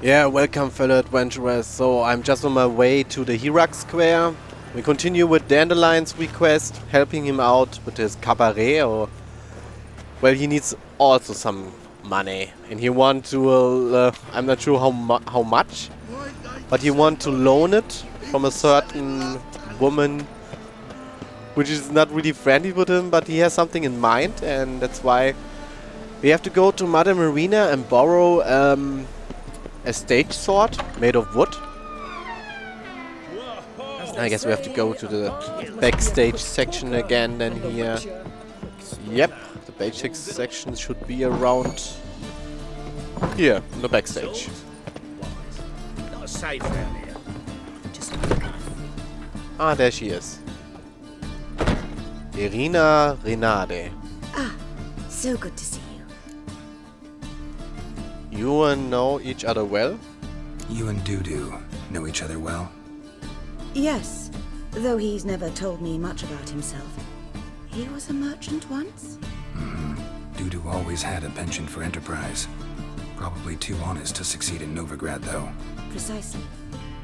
Yeah, welcome fellow adventurers. So I'm just on my way to the Hirak Square. We continue with Dandelion's request, helping him out with his cabaret, or... Well, he needs also some money. And he wants to, I'm not sure how much, but he wants to loan it from a certain woman, which is not really friendly with him, but he has something in mind, and that's why we have to go to Madame Arena and borrow, a stage sword made of wood. I guess we have to go to the backstage section again then here. Yep, the backstage section should be around here, in the backstage. Not safe around here. Ah, there she is. Irina Renade. Ah, so good to see you. You know each other well? You and Dudu know each other well? Yes, though he's never told me much about himself. He was a merchant once? Dudu always had a penchant for enterprise. Probably too honest to succeed in Novigrad, though. Precisely.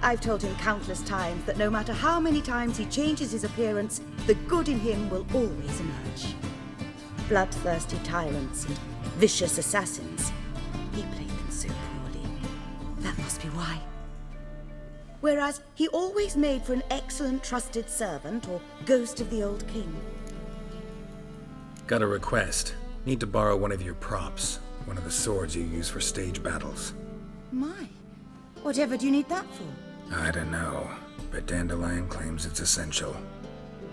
I've told him countless times that no matter how many times he changes his appearance, the good in him will always emerge. Bloodthirsty tyrants and vicious assassins. He played them so poorly. That must be why. Whereas he always made for an excellent trusted servant or ghost of the old king. Got a request. Need to borrow one of your props. One of the swords you use for stage battles. My, whatever do you need that for? I don't know, but Dandelion claims it's essential.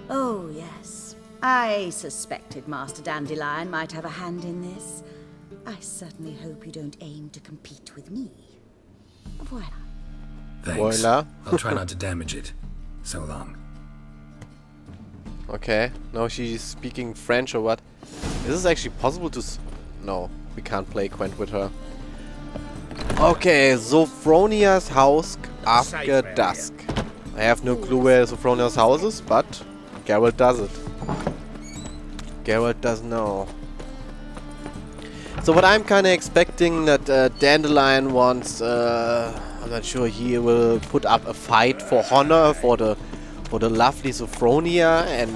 Oh, yes. I suspected Master Dandelion might have a hand in this. I certainly hope you don't aim to compete with me. Voila. Thanks. Voila. I'll try not to damage it. So long. Okay, now she's speaking French or what? Is this actually possible to No, we can't play Gwent with her. Okay, Sophronia's house after dusk. I have no clue where Sophronia's house is, but Geralt does it. Geralt does know. So what I'm kind of expecting that Dandelion wants, I'm not sure, he will put up a fight for honor for the lovely Sophronia and...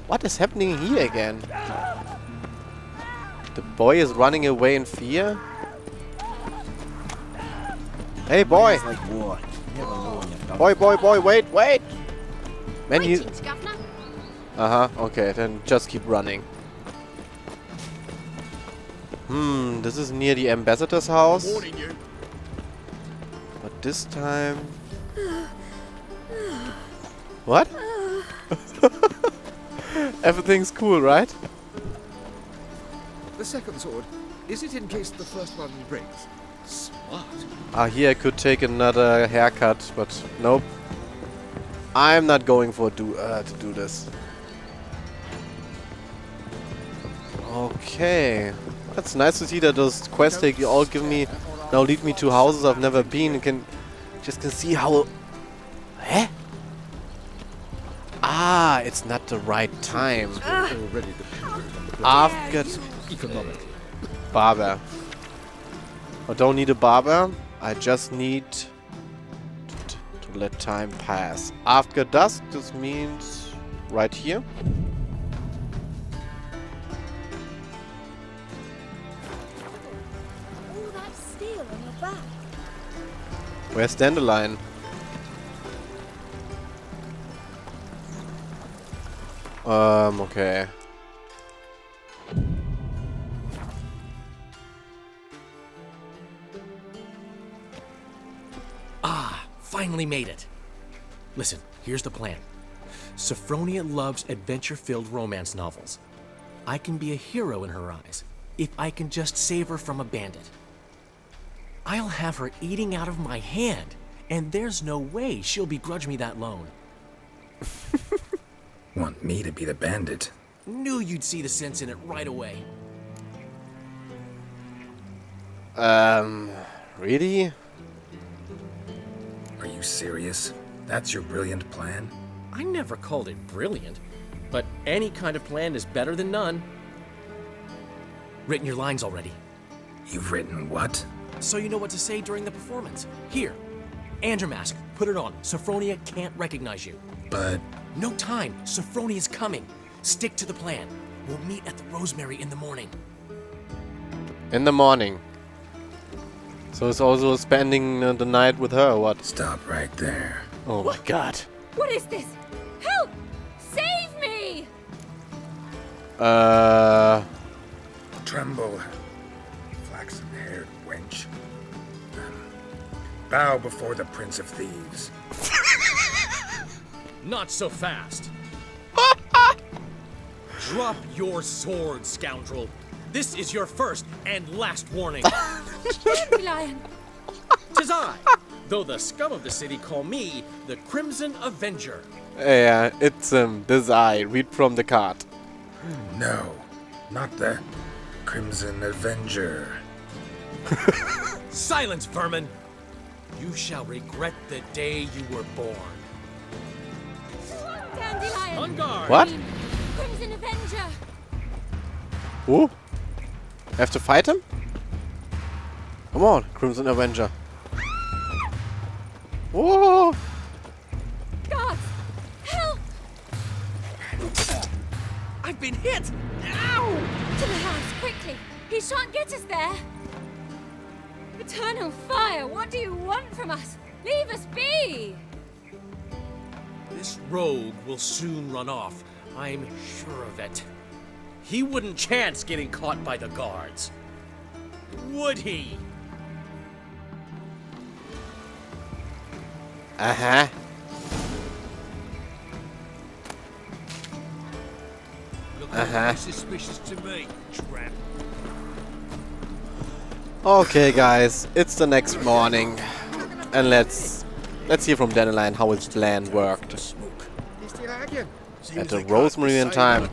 What is happening here again? The boy is running away in fear? Hey boy! Boy, wait! Man, you... Uh-huh, okay, then just keep running. This is near the ambassador's house. But this time... What? Everything's cool, right? The second sword, is it in case the first one breaks? Smart. Ah, here I could take another haircut, but nope. I'm not going for to do this. Okay. That's nice to see that those quests they all give me now lead me to houses I've never been and can see how... Huh? Ah, it's not the right time. After barber. I don't need a barber. I just need to let time pass. After dusk, this means right here. All that steel on your back. Where's Dandelion? Okay. Ah, finally made it. Listen, here's the plan. Sophronia loves adventure-filled romance novels. I can be a hero in her eyes if I can just save her from a bandit. I'll have her eating out of my hand, and there's no way she'll begrudge me that loan. Want me to be the bandit? Knew you'd see the sense in it right away. Really? Are you serious? That's your brilliant plan? I never called it brilliant, but any kind of plan is better than none. Written your lines already? You've written what? So you know what to say during the performance. Here, and your mask. Put it on. Sophronia can't recognize you. But... No time. Sophronia's coming. Stick to the plan. We'll meet at the Rosemary in the morning. In the morning. So it's also spending the night with her, or what? Stop right there. Oh my god. What is this? Help! Save me! Tremble, flaxen-haired wench. Bow before the Prince of Thieves. Not so fast. Drop your sword, scoundrel. This is your first and last warning. Dandelion! 'Tis I, though the scum of the city call me the Crimson Avenger. Yeah, it's this eye. Read from the card. No, not the Crimson Avenger. Silence, vermin! You shall regret the day you were born. Dandelion! On guard! What? Crimson Avenger! Who? Have to fight him? Come on, Crimson Avenger. Whoa! Guards! Help! I've been hit! Ow! To the house, quickly! He shan't get us there! Eternal fire, what do you want from us? Leave us be! This rogue will soon run off. I'm sure of it. He wouldn't chance getting caught by the guards. Would he? Uh-huh. Suspicious to me, tramp. Okay, guys, it's the next morning, and let's hear from Dandelion how his plan worked. At the Rosemary in time.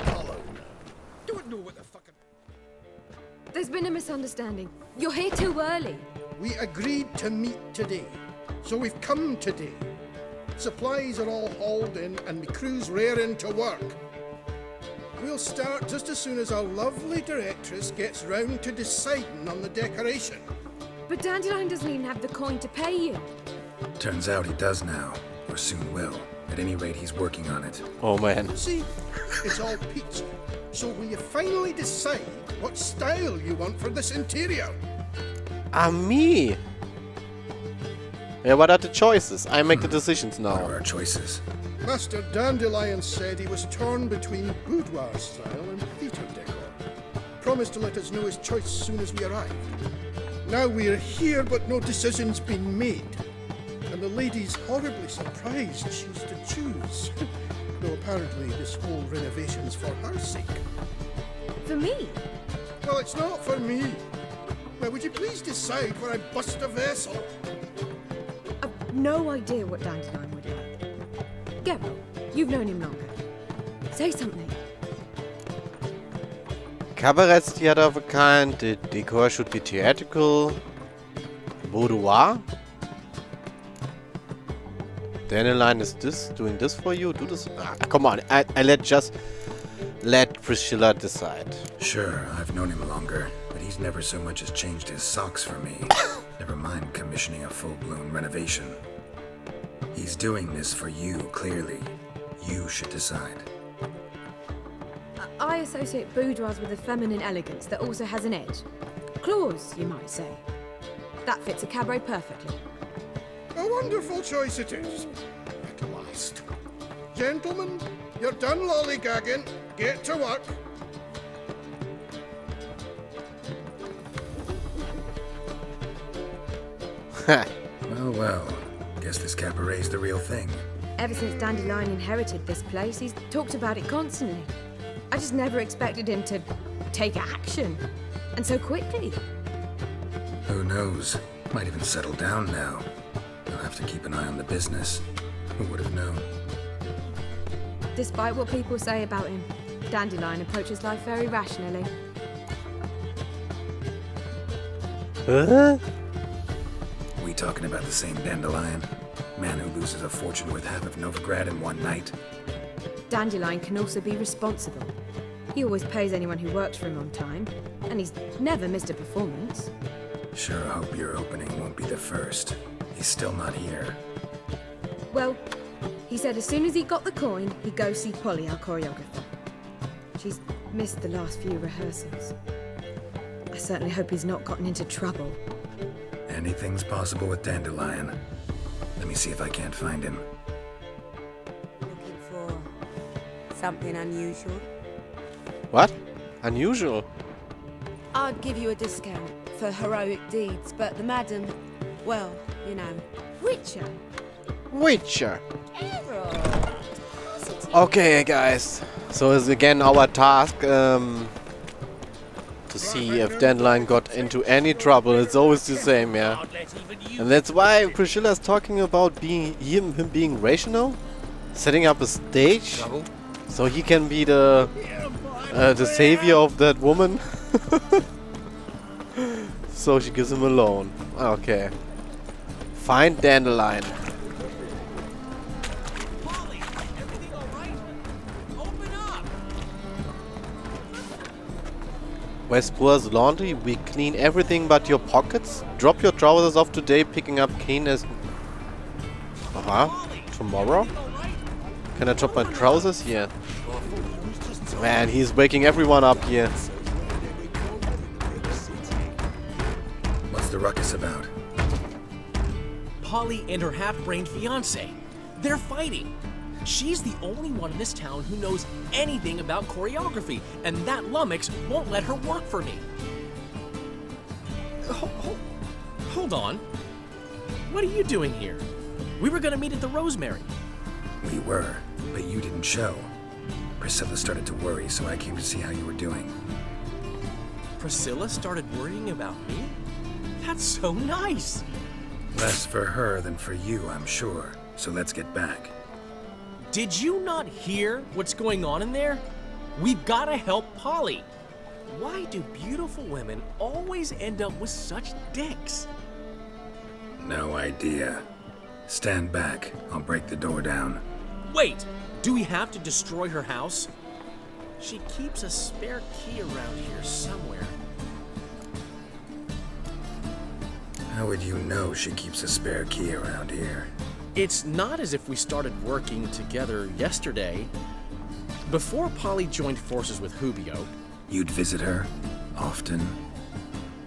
There's been a misunderstanding. You're here too early. We agreed to meet today, so we've come today. Supplies are all hauled in and the crew's raring to work. We'll start just as soon as our lovely directress gets round to deciding on the decoration. But Dandelion doesn't even have the coin to pay you. Turns out he does now, or soon will. At any rate, he's working on it. Oh man. See, it's all peachy. So will you finally decide what style you want for this interior? Me? Yeah, what are the choices? I make the decisions What are now. our choices? Master Dandelion said he was torn between boudoir style and theatre decor. Promised to let us know his choice as soon as we arrived. Now we're here, but no decision's been made. And the lady's horribly surprised she's to choose. Though apparently this whole renovation's for her sake. For me? Well, it's not for me. Now, would you please decide where I bust a vessel? I've no idea what Dandelion would like. Geralt, you've known him longer. Say something. Cabaret's the other of a kind. The decor should be theatrical. Boudoir. Dandelion is this doing this for you? Do this. Come on. I let Priscilla decide. Sure, I've known him longer, but he's never so much as changed his socks for me. Never mind commissioning a full-blown renovation. He's doing this for you, clearly. You should decide. I associate boudoirs with a feminine elegance that also has an edge. Claws, you might say. That fits a cabaret perfectly. A wonderful choice it is. At last. Gentlemen, you're done lollygagging. Get to work. Well, well. Guess this cabaret's the real thing. Ever since Dandelion inherited this place, he's talked about it constantly. I just never expected him to take action. And so quickly. Who knows? Might even settle down now. I'll have to keep an eye on the business. Who would have known? Despite what people say about him, Dandelion approaches life very rationally. Huh? We talking about the same Dandelion? Man who loses a fortune worth half of Novigrad in one night? Dandelion can also be responsible. He always pays anyone who works for him on time, and and he's never missed a performance. Sure hope your opening won't be the first. He's still not here. Well, he said as soon as he got the coin, he'd go see Polly, our choreographer. She's missed the last few rehearsals. I certainly hope he's not gotten into trouble. Anything's possible with Dandelion. Let me see if I can't find him. Looking for something unusual? What? Unusual? I'd give you a discount for heroic deeds, but the madam, well, you know. Witcher? Witcher. Okay, guys. So it's again our task to see if Dandelion got into any trouble. It's always the same, yeah. And that's why Priscilla's talking about him being rational, setting up a stage, so he can be the savior of that woman. So she gives him a loan. Okay. Find Dandelion. Polly, everything all right? Open up! Westpour's laundry. We clean everything but your pockets. Drop your trousers off today, picking up clean as... Tomorrow? Can I drop my trousers here? Man, he's waking everyone up here. What's the ruckus about? Polly and her half-brained fiancé. They're fighting. She's the only one in this town who knows anything about choreography, and that lummox won't let her work for me. Hold on. What are you doing here? We were gonna meet at the Rosemary. We were, but you didn't show. Priscilla started to worry, so I came to see how you were doing. Priscilla started worrying about me? That's so nice! Less for her than for you, I'm sure. So let's get back. Did you not hear what's going on in there? We've got to help Polly. Why do beautiful women always end up with such dicks? No idea. Stand back. I'll break the door down. Wait, do we have to destroy her house? She keeps a spare key around here somewhere. How would you know she keeps a spare key around here? It's not as if we started working together yesterday. Before Polly joined forces with Hubio, You'd visit her? Often?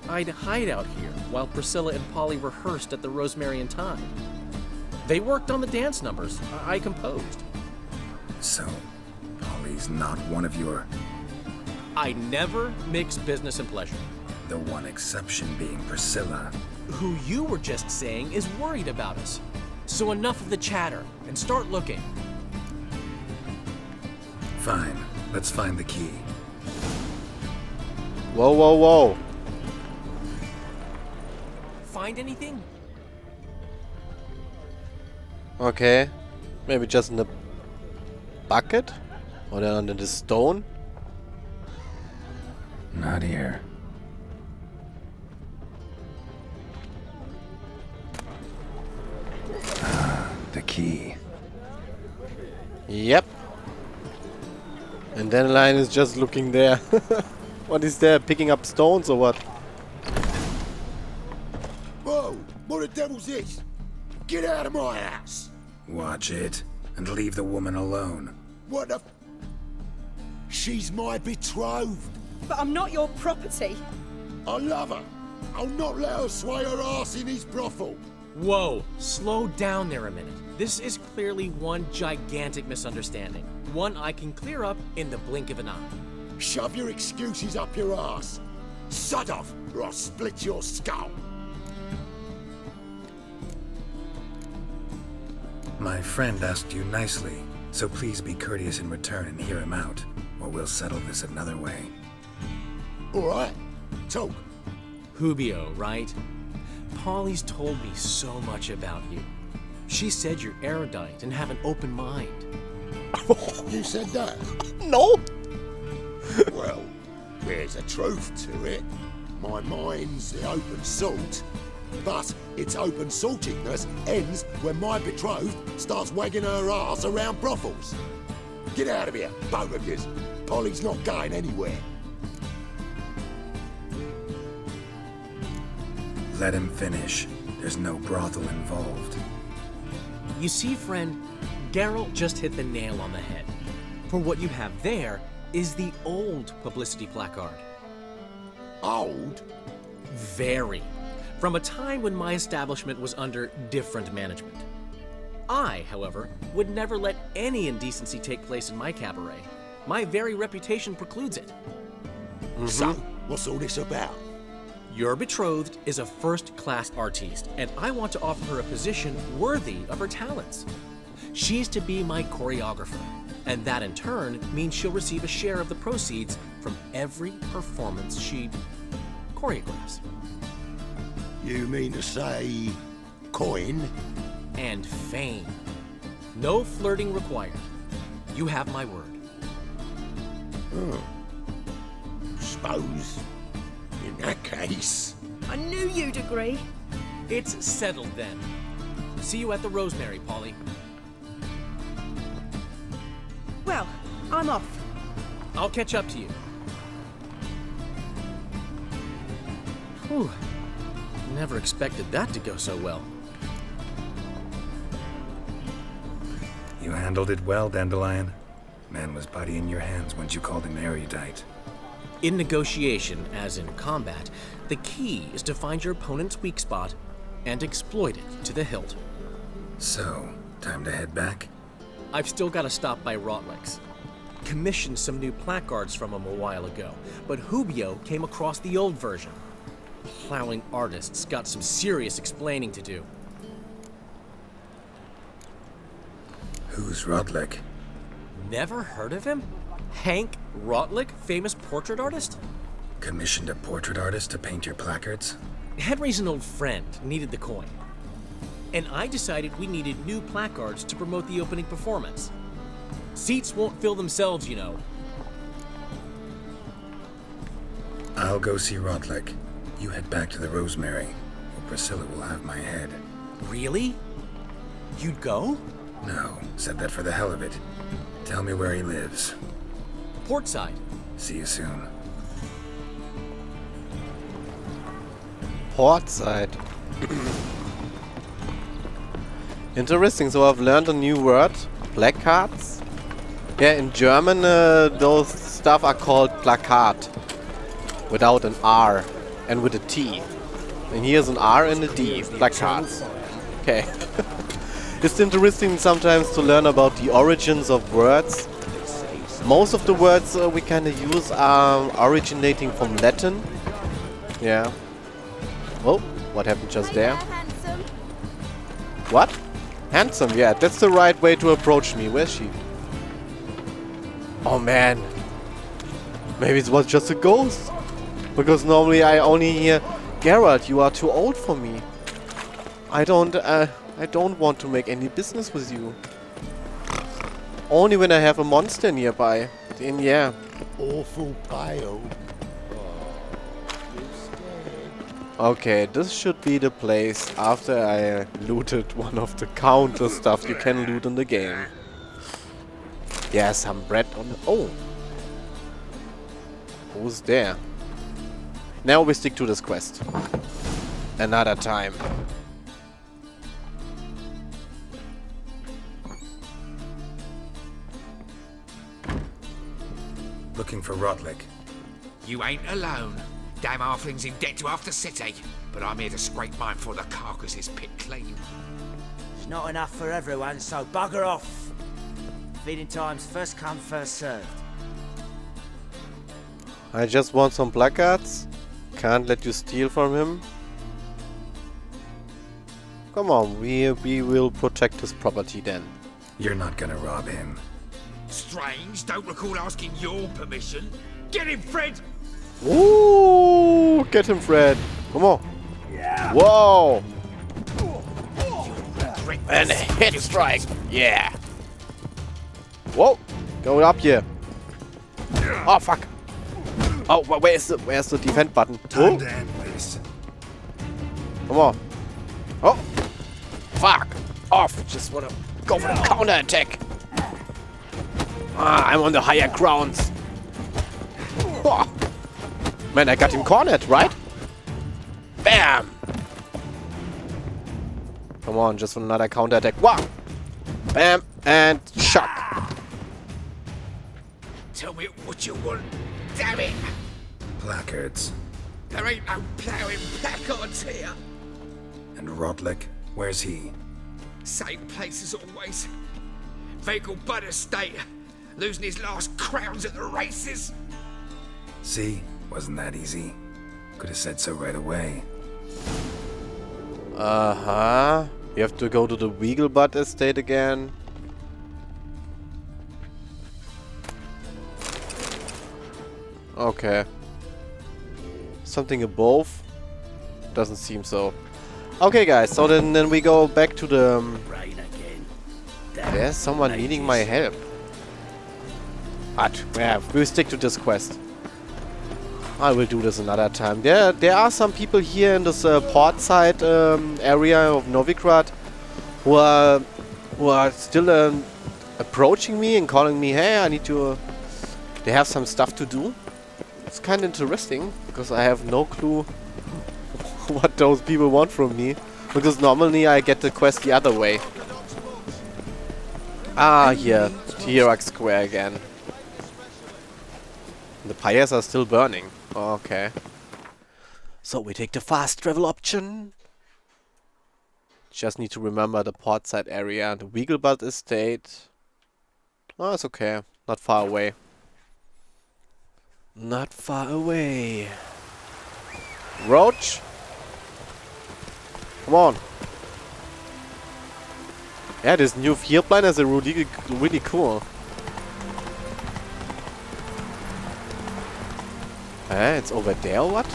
I'd hide out here while Priscilla and Polly rehearsed at the Rosemary and Thyme. They worked on the dance numbers I composed. So, Polly's not one of your... I never mix business and pleasure. The one exception being Priscilla. Who you were just saying is worried about us. So enough of the chatter and start looking. Fine. Let's find the key. Whoa, whoa, whoa. Find anything? Okay. Maybe just in the bucket? Or then under the stone? Not here. The key. Yep. And Dandelion is just looking there. What is there? Picking up stones or what? Whoa! What the devil's this? Get out of my house! Watch it, and leave the woman alone. What the f... She's my betrothed. But I'm not your property. I love her. I'll not let her sway her ass in his brothel. Whoa, slow down there a minute. This is clearly one gigantic misunderstanding. One I can clear up in the blink of an eye. Shove your excuses up your ass. Sod off, or I'll split your skull. My friend asked you nicely, so please be courteous in return and hear him out, or we'll settle this another way. All right, talk. Hubio, right? Polly's told me so much about you. She said you're erudite and have an open mind. You said that? No! Well, there's a truth to it. My mind's the open salt. But its open saltiness ends when my betrothed starts wagging her ass around brothels. Get out of here, both of yous. Polly's not going anywhere. Let him finish. There's no brothel involved. You see, friend, Geralt just hit the nail on the head. For what you have there is the old publicity placard. Old? Very. From a time when my establishment was under different management. I, however, would never let any indecency take place in my cabaret. My very reputation precludes it. So, what's all this about? Your betrothed is a first-class artiste, and I want to offer her a position worthy of her talents. She's to be my choreographer, and that in turn means she'll receive a share of the proceeds from every performance she choreographs. You mean to say coin? And fame. No flirting required. You have my word. Suppose, in that case... I knew you'd agree. It's settled then. See you at the Rosemary, Polly. Well, I'm off. I'll catch up to you. Whew. Never expected that to go so well. You handled it well, Dandelion. Man was putty in your hands once you called him erudite. In negotiation, as in combat, the key is to find your opponent's weak spot and exploit it to the hilt. So, time to head back? I've still got to stop by Rotlick's. Commissioned some new placards from him a while ago, but Hubio came across the old version. Plowing artists got some serious explaining to do. Who's Rotlick? Never heard of him? Hank Rotlick, famous portrait artist? Commissioned a portrait artist to paint your placards? Henry's an old friend, needed the coin. And I decided we needed new placards to promote the opening performance. Seats won't fill themselves, you know. I'll go see Rotlick. You head back to the Rosemary, or Priscilla will have my head. Really? You'd go? No, said that for the hell of it. Tell me where he lives. Portside. See you soon. Portside. Interesting, so I've learned a new word. Placards? Yeah, in German those stuff are called plakat. Without an R and with a T. And here's an R and a D. Placards. Okay. It's interesting sometimes to learn about the origins of words. Most of the words we kind of use are originating from Latin. Yeah. Oh, what happened just there? What? Handsome, yeah, that's the right way to approach me. Where's she? Oh man. Maybe it was just a ghost. Because normally I only hear, Geralt, you are too old for me. I don't want to make any business with you. Only when I have a monster nearby. Then yeah. Awful pale. Okay, this should be the place after I looted one of the counter stuff you can loot in the game. Yeah, some bread on the... Oh! Who's there? Now we stick to this quest. Another time. Looking for Rotlick. You ain't alone. Damn halfling's in debt to half the city, but I'm here to scrape mine before the carcass is picked clean. It's not enough for everyone, so bugger off. Feeding time's first come, first served. I just want some placards. Can't let you steal from him. Come on, we will protect his property then. You're not gonna rob him. Strange, don't recall asking your permission. Get him, Fred! Ooh, get him, Fred. Come on. Yeah. Whoa. Regret And a this. hit strike. Yeah. Whoa. Going up here. Oh, fuck. Oh, where's the defend button? Time Oh. to end this. Come on. Oh. Fuck. Off. Just wanna go for the counter attack. Ah, I'm on the higher grounds. Oh. Man, I got him cornered, right? Bam. Come on, just another counter attack. Wow! Bam! And shock. Tell me what you want, damn it! Placards. There ain't no ploughing placards here. And Rodlick, where's he? Same place as always. Vehicle Bud Estate. Losing his last crowns at the races. See? Wasn't that easy? Could have said so right away. Uh-huh. You have to go to the Weagelbud estate again. Okay. Something above? Doesn't seem so. Okay, guys, so then we go back to the... There's someone needing my help. But, yeah, we'll stick to this quest. I will do this another time. There are some people here in this port side area of Novigrad who are still approaching me and calling me, hey, I need to... They have some stuff to do. It's kind of interesting, because I have no clue what those people want from me. Because normally I get the quest the other way. Ah, here. T-Rex Square again. The pyres are still burning. Okay. So we take the fast travel option. Just need to remember the portside area. The Weagelbud estate. Oh, it's okay. Not far away. Not far away. Roach? Come on. Yeah, this new field plan is really cool. It's over there, what?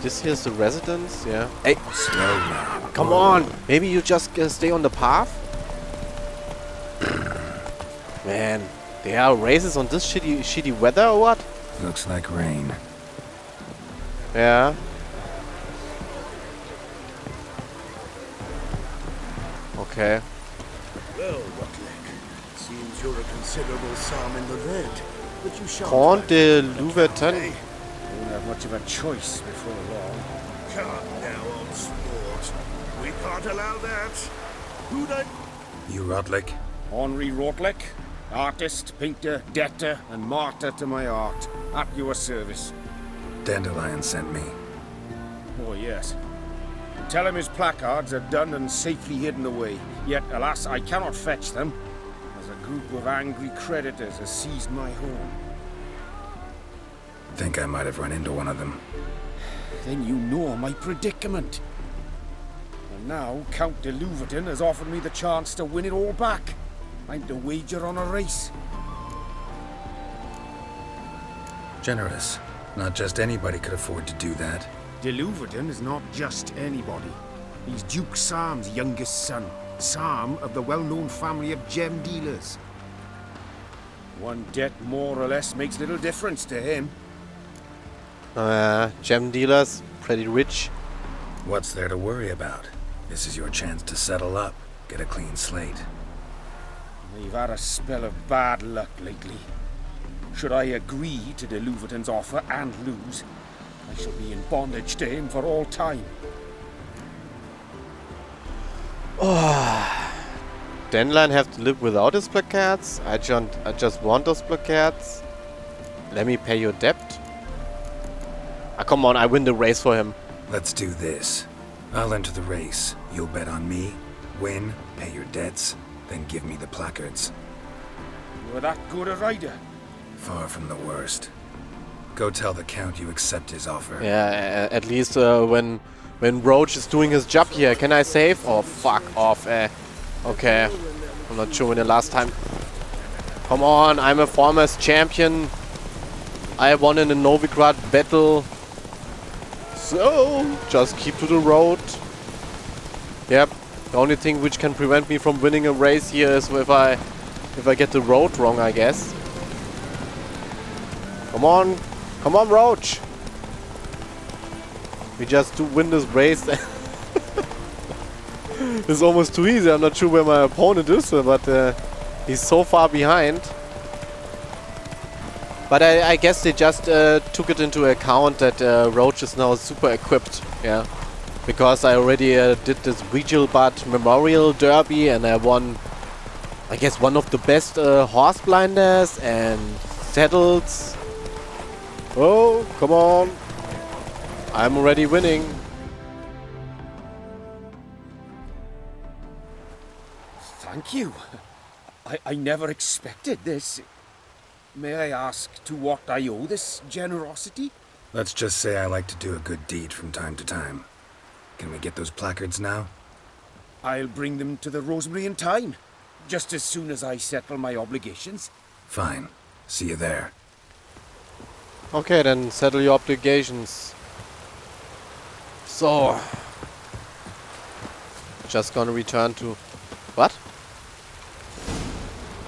This here's the residence, yeah. Hey! Slow now. Come on! Maybe you just stay on the path? Man, there are races on this shitty weather or what? Looks like rain. Yeah. Okay. Well, Rotlick, seems you're a considerable psalm in the red, but you shan't. Comte de Louverton. Won't have much of a choice before long. Come now, old sport. We can't allow that. Who'd I... You Rodlick? Henri Rotlick, artist, painter, debtor, and martyr to my art. At your service. Dandelion sent me. Oh, yes. Tell him his placards are done and safely hidden away. Yet, alas, I cannot fetch them, as a group of angry creditors has seized my home. Think I might have run into one of them. Then you know my predicament. And now Count de Louverton has offered me the chance to win it all back. I'm to wager on a race. Generous. Not just anybody could afford to do that. De Louverton is not just anybody. He's Duke Sam's youngest son. Sam of the well-known family of gem dealers. One debt more or less makes little difference to him. Gem dealers, pretty rich. What's there to worry about? This is your chance to settle up, get a clean slate. They've had a spell of bad luck lately. Should I agree to de Louverton's offer and lose, I shall be in bondage to him for all time. Oh. Dandelion have to live without his placards? I just want those placards. Let me pay your debt. Ah, come on, I win the race for him. Let's do this. I'll enter the race. You'll bet on me, win, pay your debts, then give me the placards. You're that good a rider? Far from the worst. Go tell the Count you accept his offer. Yeah, at least when Roach is doing his job here. Can I save? Oh, fuck off. Okay. I'm not sure when the last time. Come on, I'm a former champion. I won in the Novigrad battle. So, just keep to the road. Yep. The only thing which can prevent me from winning a race here is if I get the road wrong, I guess. Come on. Come on, Roach. We just do win this race. It's almost too easy. I'm not sure where my opponent is, but he's so far behind. But I guess they just took it into account that Roach is now super equipped. Yeah. Because I already did this Vigilbud Memorial Derby and I won, I guess, one of the best horse blinders and saddles. Oh, come on. I'm already winning. Thank you. I never expected this. May I ask to what I owe this generosity? Let's just say I like to do a good deed from time to time. Can we get those placards now? I'll bring them to the Rosemary in time, just as soon as I settle my obligations. Fine. See you there. Okay, then settle your obligations. So, just gonna return to what?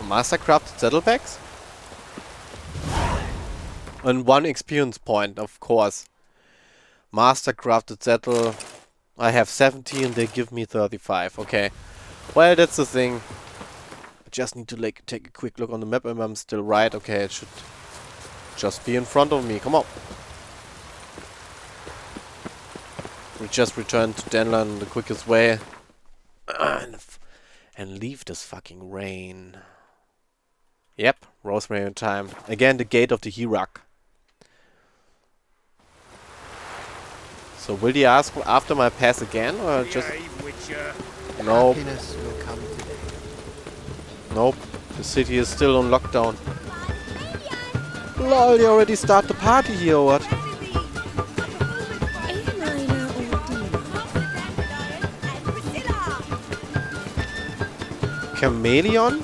Mastercrafted saddlebags? And 1 experience point, of course. Mastercrafted saddle. I have 70 and they give me 35. Okay. Well, that's the thing. I just need to take a quick look on the map and I'm still right. Okay, it should just be in front of me. Come on. We just return to Dandelion the quickest way. And leave this fucking rain. Yep, Rosemary in time. Again, the gate of the Hierarch. So will he ask after my pass again, or just... Nope. Nope. The city is still on lockdown. Lol, you already start the party here, or what? Chameleon?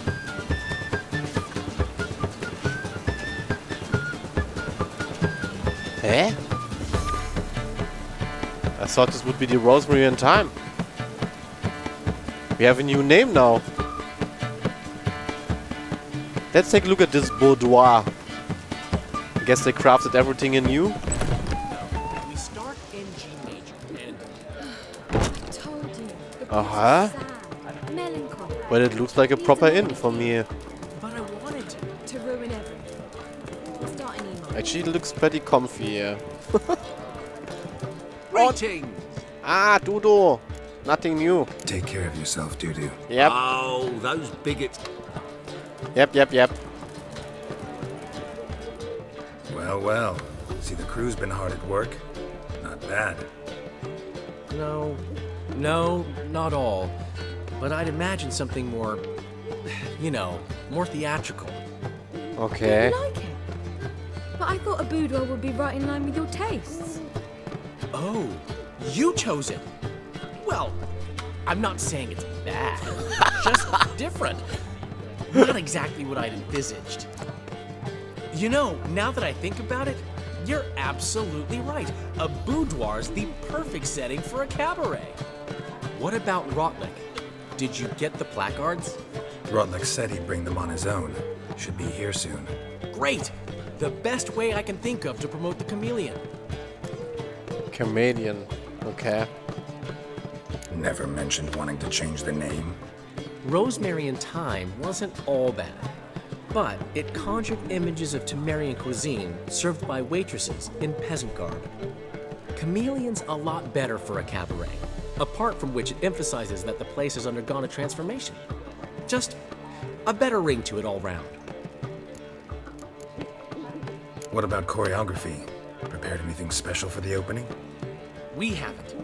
Eh? I thought this would be the Rosemary in time. We have a new name now. Let's take a look at this Boudoir. I guess they crafted everything anew. We start in G major and... Told you. Uh-huh. Melancholy. Well, it looks like a proper inn for me. But I wanted To ruin everything. We'll start an email. Actually, it looks pretty comfy, yeah. Greetings! Ah, Dudo! Nothing new. Take care of yourself, Dudu. Yep. Oh, those bigots. Yep. Well, well. See, the crew's been hard at work. Not bad. No, not all. But I'd imagine something more, you know, more theatrical. Okay. You like it? But I thought a boudoir would be right in line with your tastes. Oh, you chose it. Well, I'm not saying it's bad, just different. Not exactly what I'd envisaged. You know, now that I think about it, you're absolutely right. A boudoir's the perfect setting for a cabaret. What about Rotlick? Did you get the placards? Rotlick said he'd bring them on his own. Should be here soon. Great! The best way I can think of to promote the chameleon. Chameleon. Okay. Never mentioned wanting to change the name. Rosemary in Time wasn't all bad, but it conjured images of Temerian cuisine served by waitresses in peasant garb. Chameleon's a lot better for a cabaret, apart from which it emphasizes that the place has undergone a transformation. Just a better ring to it all round. What about choreography? Prepared anything special for the opening? We haven't.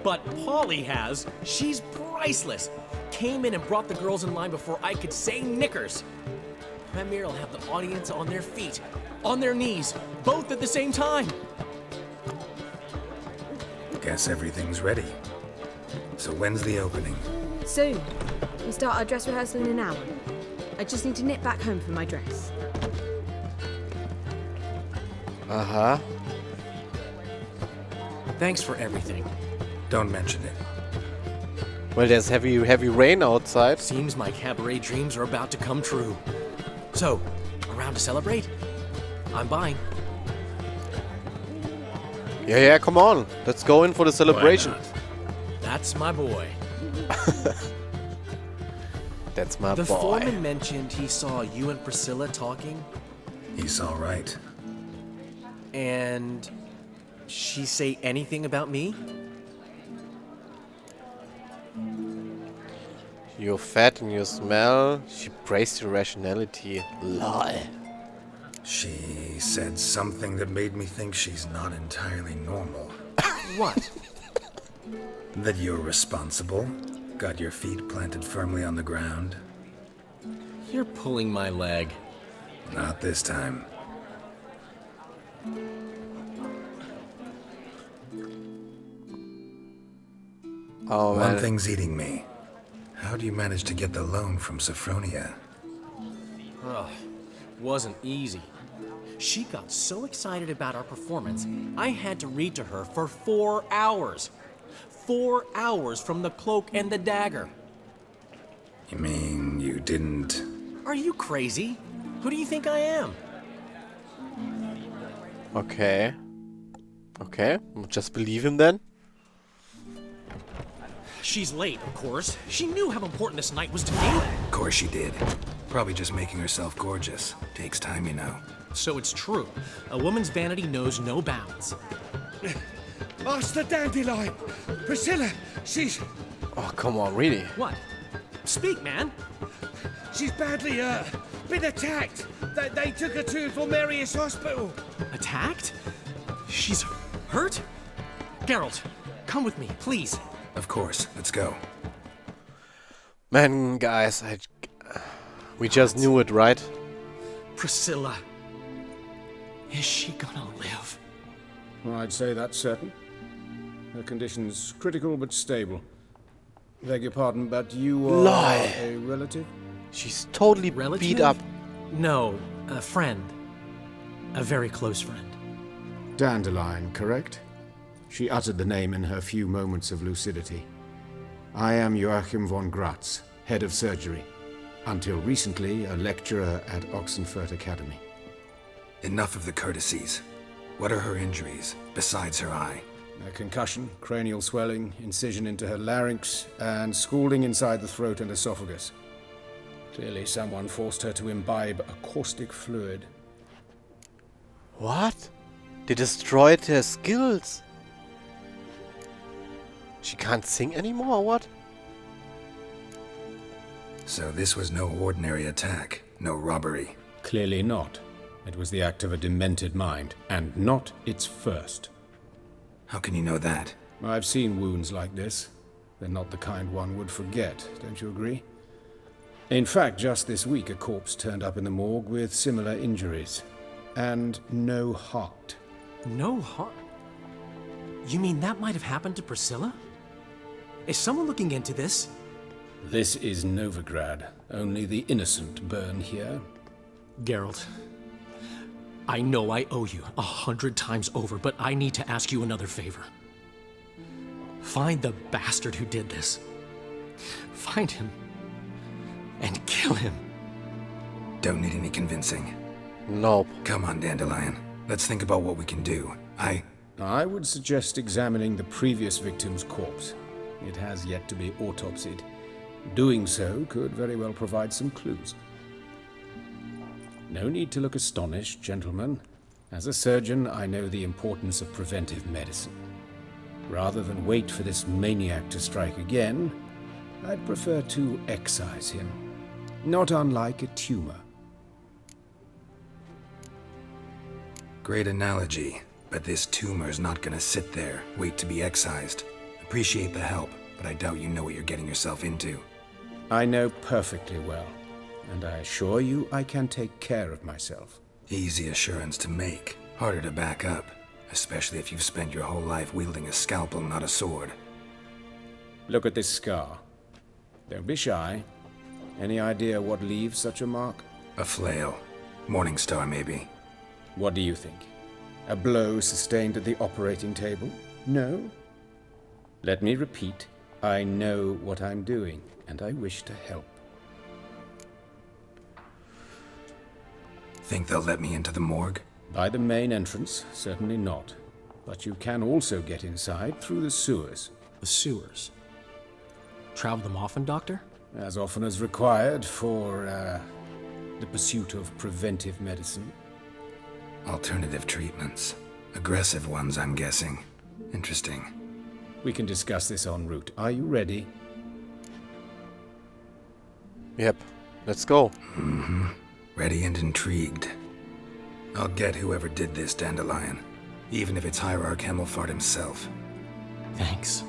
But Polly has. She's priceless. Came in and brought the girls in line before I could say knickers. Premier will have the audience on their feet, on their knees, both at the same time. Guess everything's ready. So when's the opening? Soon. We start our dress rehearsal in an hour. I just need to nip back home for my dress. Uh-huh. Thanks for everything. Don't mention it. Well, there's heavy rain outside. Seems my cabaret dreams are about to come true. So, around to celebrate? I'm buying. Yeah, come on. Let's go in for the celebration. Why not? That's my boy. That's my The boy. foreman mentioned he saw you and Priscilla talking, He's all right. and she say anything about me? You're fat and you smell. She praised your rationality. Lie. She said something that made me think she's not entirely normal. What? That you're responsible. Got your feet planted firmly on the ground. You're pulling my leg. Not this time. Oh man. One thing's eating me. How do you manage to get the loan from Sophronia? Ugh, wasn't easy. She got so excited about our performance, I had to read to her for 4 hours. 4 hours from the cloak and the dagger. You mean you didn't... Are you crazy? Who do you think I am? Okay. Okay, we'll just believe him then. She's late, of course. She knew how important this night was to me. Of course she did. Probably just making herself gorgeous. Takes time, you know. So it's true. A woman's vanity knows no bounds. Master Dandelion! Priscilla, she's... Oh, come on, really? What? Speak, man. She's badly, been attacked. They took her to Valmerius Hospital. Attacked? She's hurt? Geralt, come with me, please. Of course, let's go. Man, guys, we just knew it, right? Priscilla. Is she gonna live? Well, I'd say that's certain. Her condition's critical but stable. Beg your pardon, but you are Lie. a relative? She's totally Relative? beat up. No, a friend. A very close friend. Dandelion, correct? She uttered the name in her few moments of lucidity. I am Joachim von Gratz, head of surgery. Until recently, a lecturer at Oxenfurt Academy. Enough of the courtesies. What are her injuries, besides her eye? A concussion, cranial swelling, incision into her larynx, and scalding inside the throat and esophagus. Clearly someone forced her to imbibe a caustic fluid. What? They destroyed her skills. She can't sing anymore, or what? So this was no ordinary attack, no robbery. Clearly not. It was the act of a demented mind, and not its first. How can you know that? I've seen wounds like this. They're not the kind one would forget, don't you agree? In fact, just this week a corpse turned up in the morgue with similar injuries. And no heart. No heart? You mean that might have happened to Priscilla? Is someone looking into this? This is Novigrad. Only the innocent burn here. Geralt, I know I owe you 100 times over, but I need to ask you another favor. Find the bastard who did this. Find him and kill him. Don't need any convincing. Nope. Come on, Dandelion. Let's think about what we can do. I would suggest examining the previous victim's corpse. It has yet to be autopsied. Doing so could very well provide some clues. No need to look astonished, gentlemen. As a surgeon, I know the importance of preventive medicine. Rather than wait for this maniac to strike again, I'd prefer to excise him. Not unlike a tumor. Great analogy, but this tumor's not gonna sit there, wait to be excised. Appreciate the help, but I doubt you know what you're getting yourself into. I know perfectly well, and I assure you I can take care of myself. Easy assurance to make, harder to back up, especially if you've spent your whole life wielding a scalpel, not a sword. Look at this scar. Don't be shy. Any idea what leaves such a mark? A flail. Morningstar, maybe. What do you think? A blow sustained at the operating table? No? Let me repeat. I know what I'm doing, and I wish to help. Think they'll let me into the morgue? By the main entrance, certainly not. But you can also get inside through the sewers. The sewers? Travel them often, Doctor? As often as required for, the pursuit of preventive medicine. Alternative treatments. Aggressive ones, I'm guessing. Interesting. We can discuss this en route. Are you ready? Yep. Let's go. Mm-hmm. Ready and intrigued. I'll get whoever did this, Dandelion. Even if it's Hierarch Hemmelfart himself. Thanks.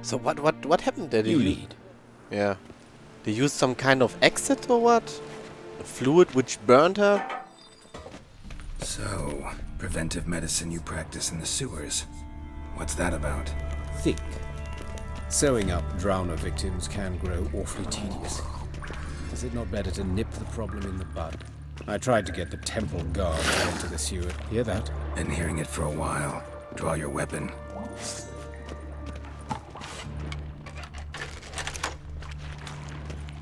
So what happened there? You lead. Yeah. They used some kind of exit or what? A fluid which burned her? So, preventive medicine you practice in the sewers. What's that about? Think. Sewing up drowner victims can grow awfully tedious. Is it not better to nip the problem in the bud? I tried to get the temple guard into the sewer. Hear that? Been hearing it for a while. Draw your weapon.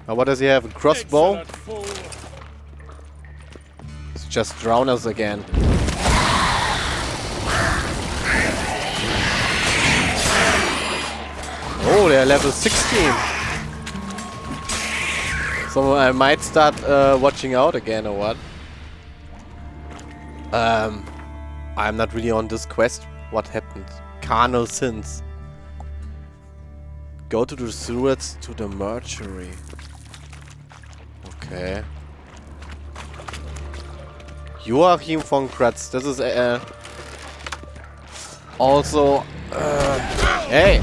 Now what does he have? A crossbow? It's just drowners again. Oh, they're level 16. So I might start watching out again or what? I'm not really on this quest. What happened? Carnal Sins. Go to the sewers to the mortuary. Okay. Joachim von Kratz. This is also. Hey!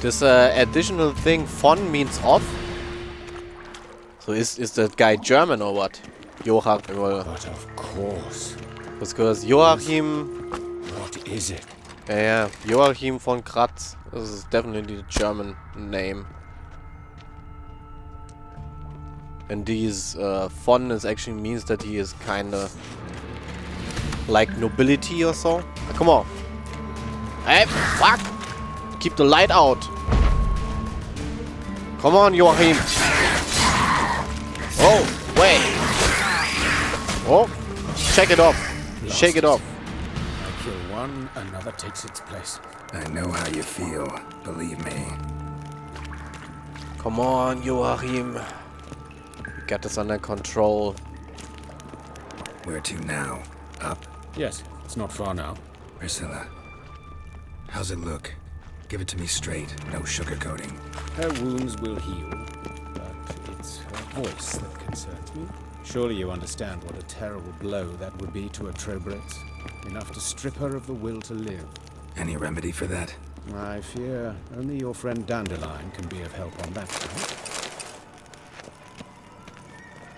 This additional thing, von means off. So is that guy German or what? Joachim. But of course. Because Joachim. What is it? Yeah, Joachim von Kratz. This is definitely the German name. And these von is actually means that he is kinda like nobility or so. Come on. Hey, fuck! Keep the light out. Come on, Joachim. Oh, wait. Oh, check it off. Shake it off. I kill one, another takes its place. I know how you feel, believe me. Come on, Joachim. We got this under control. Where to now? Up? Yes, it's not far now. Priscilla, how's it look? Give it to me straight, no sugarcoating. Her wounds will heal, but it's her voice that concerns me. Surely you understand what a terrible blow that would be to a Trobrex. Enough to strip her of the will to live. Any remedy for that? I fear only your friend Dandelion can be of help on that front.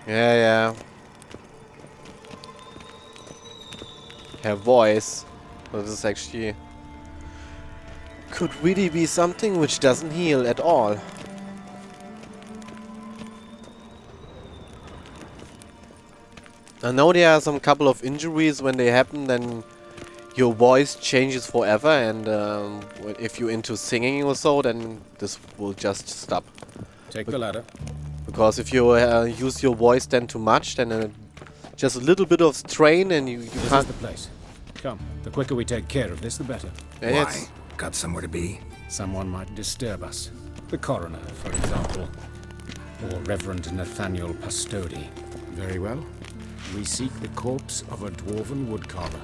Yeah. Her voice. Well, this is actually could really be something which doesn't heal at all. I know there are some couple of injuries when they happen, then your voice changes forever, and if you're into singing or so, then this will just stop. Take the ladder. Because if you use your voice then too much, then just a little bit of strain and you This can't... is the place. Come, the quicker we take care of this, the better. Yeah, Why? Got somewhere to be? Someone might disturb us. The coroner, for example. Or Reverend Nathaniel Pastodi. Very well. We seek the corpse of a dwarven woodcarver.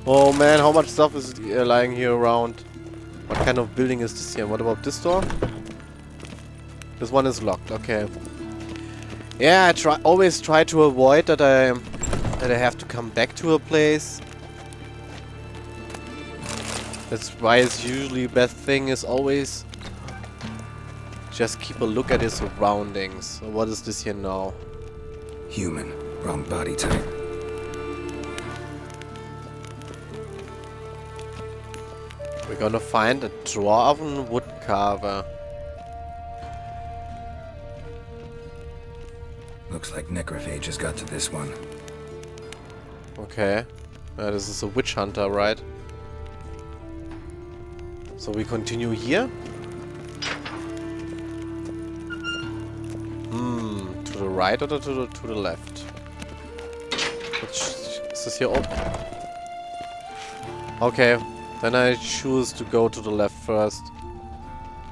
Oh man, how much stuff is lying here around? What kind of building is this here? What about this door? This one is locked, okay. Yeah, I always try to avoid that I have to come back to a place. That's why it's usually best thing is always just keep a look at his surroundings. So what is this here now? Human. Wrong body type. We're gonna find a dwarven woodcarver. Looks like necrophages got to this one. Okay. This is a witch hunter, right? So we continue here. To the right or to the left? Which is this here open? Okay, then I choose to go to the left first.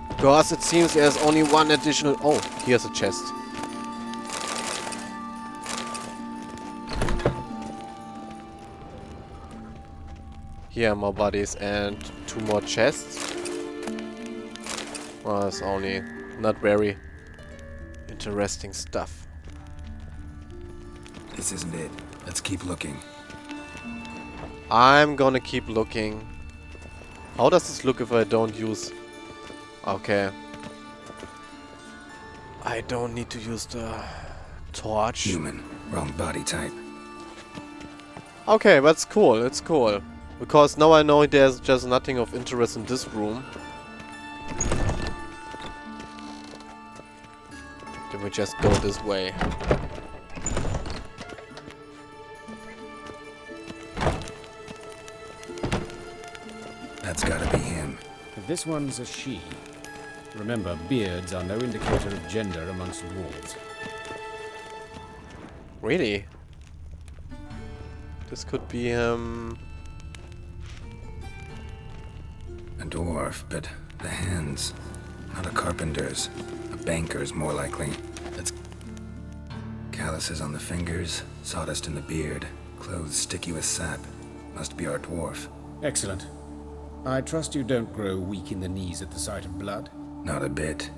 Because it seems there's only one additional... Oh, here's a chest. Here are more bodies and 2 more chests. Well, it's only not very interesting stuff. This isn't it. Let's keep looking. I'm gonna keep looking. How does this look if I don't use... Okay. I don't need to use the torch. Human. Wrong body type. Okay, that's cool. It's cool. Because now I know there's just nothing of interest in this room. Then we just go this way. That's gotta be him. If this one's a she, remember, beards are no indicator of gender amongst dwarves. Really? This could be A dwarf, but the hands. Not a carpenter's. A banker's, more likely. That's calluses on the fingers, sawdust in the beard, clothes sticky with sap. Must be our dwarf. Excellent. I trust you don't grow weak in the knees at the sight of blood. Not a bit.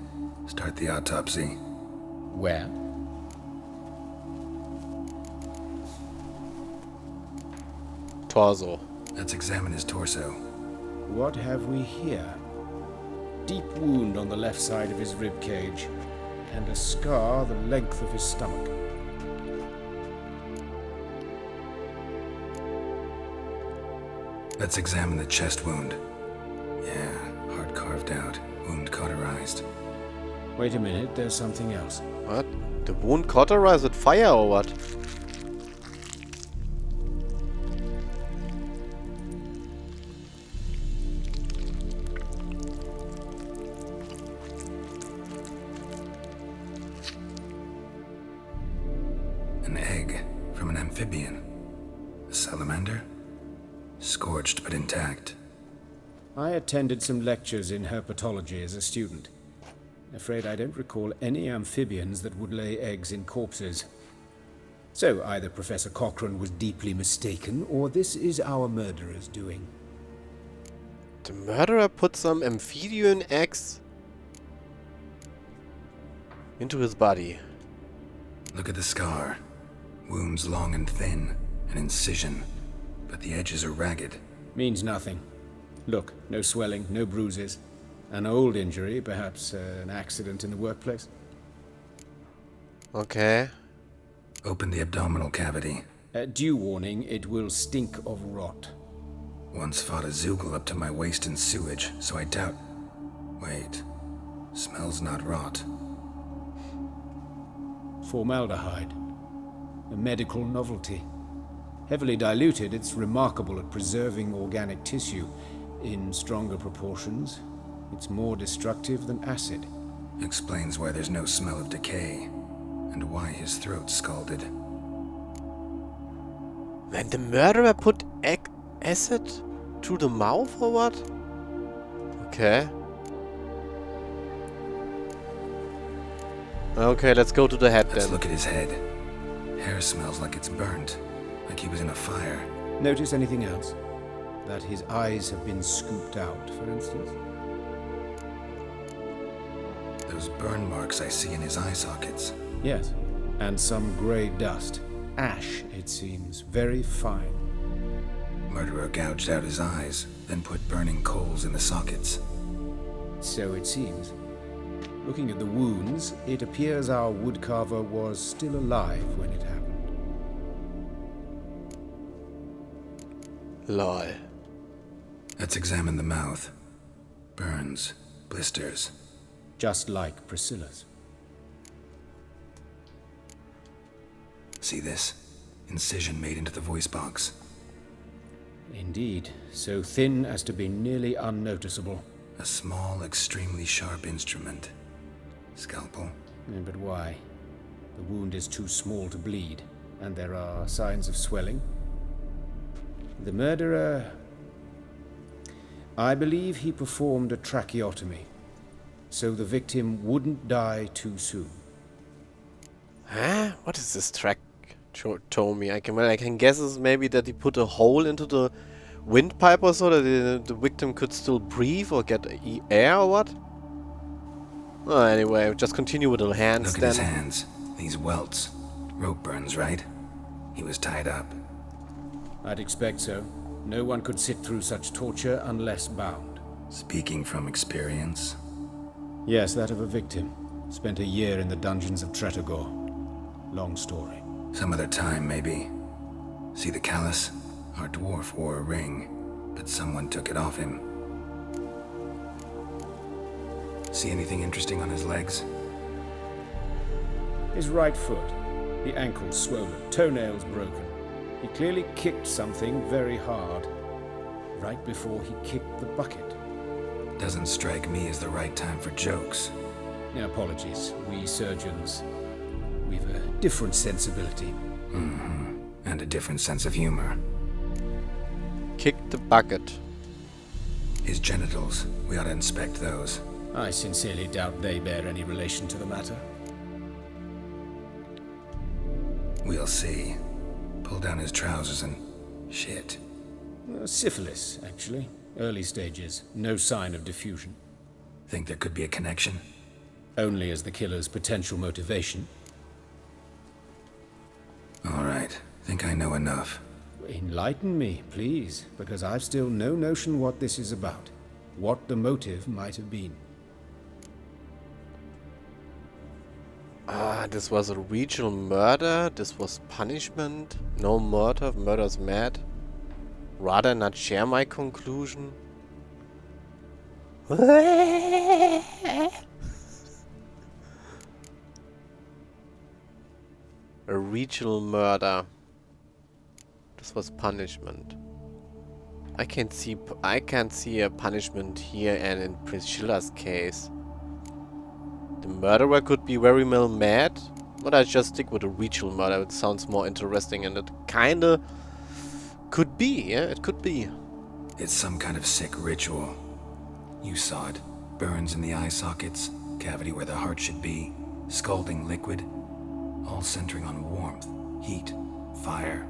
Start the autopsy. Where? torso. Let's examine his torso. What have we here? Deep wound on the left side of his rib cage, and a scar the length of his stomach. Let's examine the chest wound. Yeah, heart carved out, wound cauterized. Wait a minute, there's something else. What? The wound cauterized with fire or what? An egg from an amphibian. A salamander? Scorched but intact. I attended some lectures in herpetology as a student. Afraid I don't recall any amphibians that would lay eggs in corpses. So either Professor Cochrane was deeply mistaken, or this is our murderer's doing. The murderer put some amphibian eggs into his body. Look at the scar. Wounds long and thin, an incision, but the edges are ragged. Means nothing. Look, no swelling, no bruises. An old injury, perhaps an accident in the workplace. Okay. Open the abdominal cavity. Due warning, it will stink of rot. Once fought a Zoogle up to my waist in sewage, so I doubt... Wait. Smells not rot. Formaldehyde. A medical novelty. Heavily diluted, it's remarkable at preserving organic tissue. In stronger proportions, it's more destructive than acid. Explains why there's no smell of decay, and why his throat's scalded. When the murderer put acid through the mouth or what? Okay. Okay, let's go to the head then. Let's look at his head. Hair smells like it's burnt, like he was in a fire. Notice anything else? That his eyes have been scooped out, for instance? Those burn marks I see in his eye sockets. Yes, and some grey dust. Ash, it seems, very fine. Murderer gouged out his eyes, then put burning coals in the sockets. So it seems. Looking at the wounds, it appears our woodcarver was still alive when it happened. Lol. Let's examine the mouth. Burns, blisters. Just like Priscilla's. See this? Incision made into the voice box. Indeed, so thin as to be nearly unnoticeable. A small, extremely sharp instrument. Scalpel. But why? The wound is too small to bleed, and there are signs of swelling. The murderer... I believe he performed a tracheotomy, so the victim wouldn't die too soon. Huh? What is this tracheotomy? I can guess is maybe that he put a hole into the windpipe or so that the victim could still breathe or get air or what? Oh, anyway, just continue with the hands Look then. at his hands. These welts. Rope burns, right? He was tied up. I'd expect so. No one could sit through such torture unless bound. Speaking from experience? Yes, that of a victim. Spent a year in the dungeons of Tretogor. Long story. Some other time, maybe. See the callus? Our dwarf wore a ring, but someone took it off him. See anything interesting on his legs? His right foot. The ankle swollen, toenails broken. He clearly kicked something very hard. Right before he kicked the bucket. Doesn't strike me as the right time for jokes. Apologies. We surgeons, we've a different sensibility. Mm-hmm. And a different sense of humor. Kick the bucket. His genitals. We ought to inspect those. I sincerely doubt they bear any relation to the matter. We'll see. Pull down his trousers and... shit. Syphilis, actually. Early stages. No sign of diffusion. Think there could be a connection? Only as the killer's potential motivation. All right. Think I know enough. Enlighten me, please, because I've still no notion what this is about. What the motive might have been. This was a regional murder. This was punishment. No murder. Murder's mad. Rather not share my conclusion. A regional murder. This was punishment. I can't see a punishment here and in Priscilla's case. The murderer could be very well mad, but I just stick with a regional murder. It sounds more interesting, and it kinda could be, yeah, it could be. It's some kind of sick ritual. You saw it. Burns in the eye sockets, cavity where the heart should be, scalding liquid, all centering on warmth, heat, fire.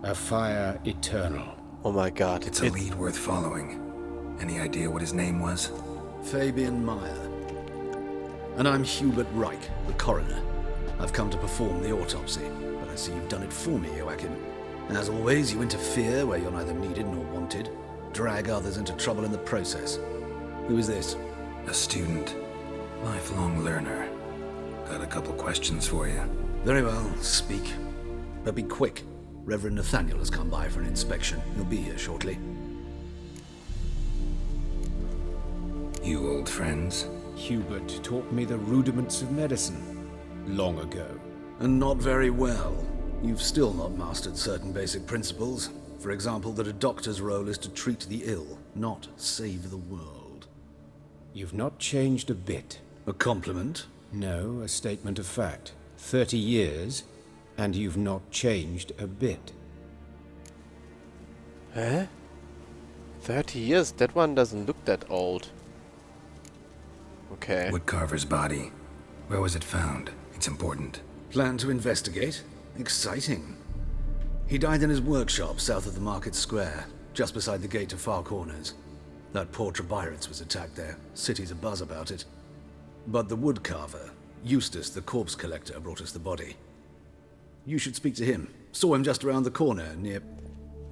A fire eternal. Oh my god. It's a lead worth following. Any idea what his name was? Fabian Meyer. And I'm Hubert Reich, the coroner. I've come to perform the autopsy, but I see you've done it for me, Joachim. As always, you interfere where you're neither needed nor wanted, drag others into trouble in the process. Who is this? A student. Lifelong learner. Got a couple questions for you. Very well, speak. But be quick. Reverend Nathaniel has come by for an inspection. He'll be here shortly. You old friends? Hubert taught me the rudiments of medicine long ago. And not very well. You've still not mastered certain basic principles. For example, that a doctor's role is to treat the ill, not save the world. You've not changed a bit. A compliment? No, a statement of fact. 30 years, and you've not changed a bit. Huh? 30 years? That one doesn't look that old. Okay. Woodcarver's body. Where was it found? It's important. Plan to investigate? Exciting. He died in his workshop south of the market square, just beside the gate to Far Corners. That poor Trebyritz was attacked there. City's abuzz about it. But the woodcarver, Eustace the corpse collector, brought us the body. You should speak to him. Saw him just around the corner near...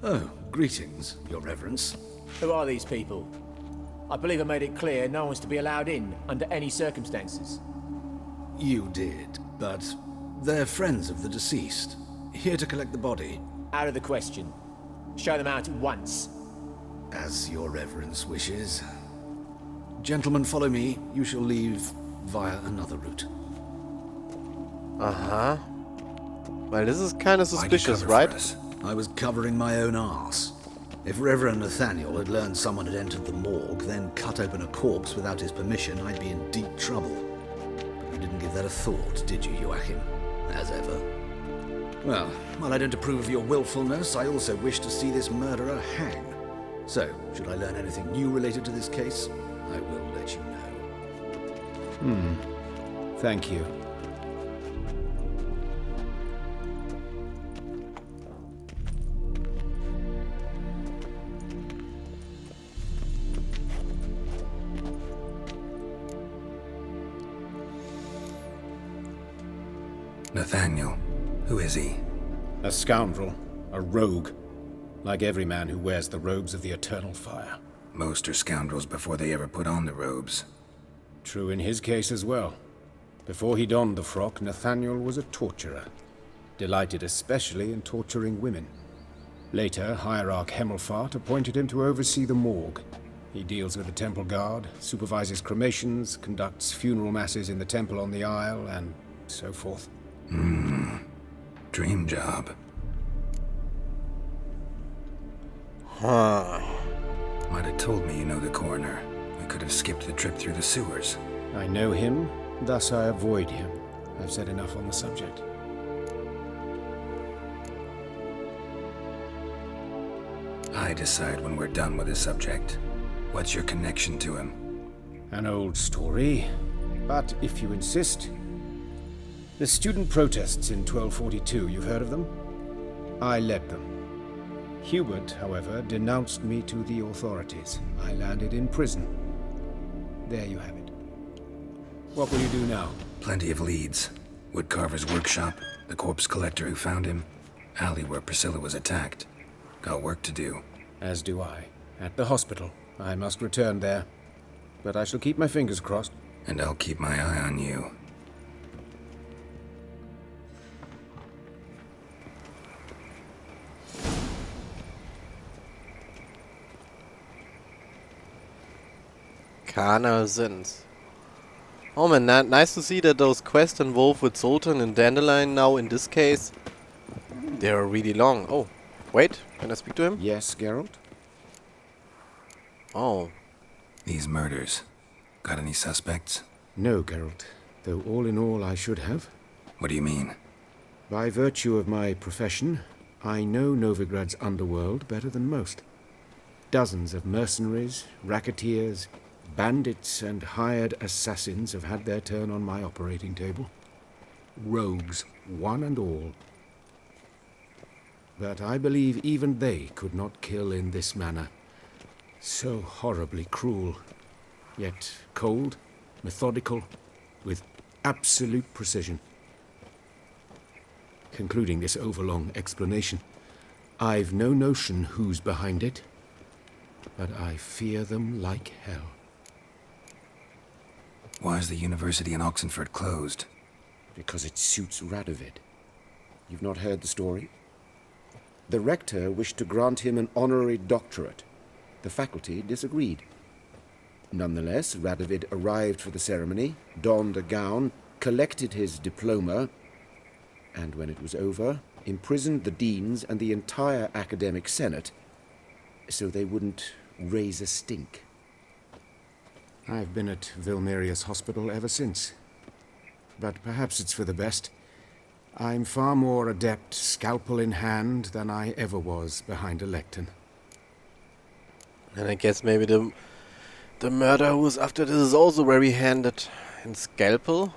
Oh, greetings, Your Reverence. Who are these people? I believe I made it clear no one's to be allowed in under any circumstances. You did, but they're friends of the deceased. Here to collect the body. Out of the question. Show them out at once. As Your Reverence wishes. Gentlemen, follow me. You shall leave via another route. Uh-huh. Well, this is kind of suspicious, right? I was covering my own arse. If Reverend Nathaniel had learned someone had entered the morgue, then cut open a corpse without his permission, I'd be in deep trouble. But you didn't give that a thought, did you, Joachim? As ever. Well, while I don't approve of your willfulness, I also wish to see this murderer hang. So, should I learn anything new related to this case, I will let you know. Thank you. Nathaniel. Who is he? A scoundrel. A rogue. Like every man who wears the robes of the eternal fire. Most are scoundrels before they ever put on the robes. True in his case as well. Before he donned the frock, Nathaniel was a torturer. Delighted especially in torturing women. Later, Hierarch Hemmelfart appointed him to oversee the morgue. He deals with the temple guard, supervises cremations, conducts funeral masses in the temple on the Isle, and so forth. Dream job. Huh. Might have told me you know the coroner. We could have skipped the trip through the sewers. I know him, thus I avoid him. I've said enough on the subject. I decide when we're done with this subject. What's your connection to him? An old story, but if you insist. The student protests in 1242, you've heard of them? I led them. Hubert, however, denounced me to the authorities. I landed in prison. There you have it. What will you do now? Plenty of leads. Woodcarver's workshop, the corpse collector who found him, alley where Priscilla was attacked. Got work to do. As do I. At the hospital. I must return there. But I shall keep my fingers crossed. And I'll keep my eye on you. Carnal Sins. Oh man, nice to see that those quests involved with Sultan and Dandelion now, in this case, they're really long. Oh, wait, can I speak to him? Yes, Geralt? Oh. These murders. Got any suspects? No, Geralt. Though all in all I should have. What do you mean? By virtue of my profession, I know Novigrad's underworld better than most. Dozens of mercenaries, racketeers, bandits and hired assassins have had their turn on my operating table. Rogues, one and all. But I believe even they could not kill in this manner. So horribly cruel, yet cold, methodical, with absolute precision. Concluding this overlong explanation, I've no notion who's behind it, but I fear them like hell. Why is the university in Oxenford closed? Because it suits Radovid. You've not heard the story? The rector wished to grant him an honorary doctorate. The faculty disagreed. Nonetheless, Radovid arrived for the ceremony, donned a gown, collected his diploma, and when it was over, imprisoned the deans and the entire academic senate so they wouldn't raise a stink. I've been at Vilmerius Hospital ever since. But perhaps it's for the best. I'm far more adept, scalpel in hand, than I ever was behind a lectern. And I guess maybe the murderer who's after this is also very handed in scalpel.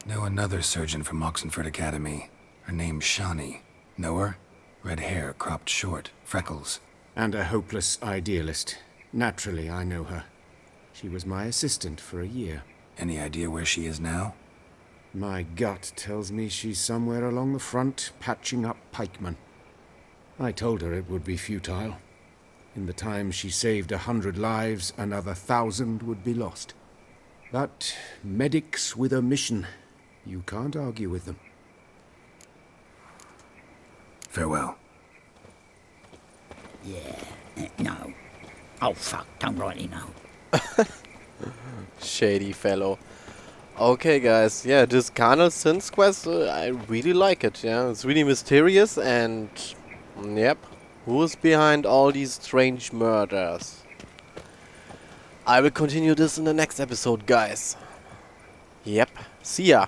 Know another surgeon from Oxenford Academy. Her name's Shani. Know her? Red hair, cropped short, freckles. And a hopeless idealist. Naturally, I know her. She was my assistant for a year. Any idea where she is now? My gut tells me she's somewhere along the front, patching up pikemen. I told her it would be futile. In the time she saved 100 lives, another 1,000 would be lost. But medics with a mission, you can't argue with them. Farewell. Yeah, no. Oh fuck, don't write it now. Shady fellow. Okay guys, yeah, this Carnal Sins quest, I really like it, yeah. It's really mysterious and, yep, who's behind all these strange murders? I will continue this in the next episode, guys. Yep, see ya.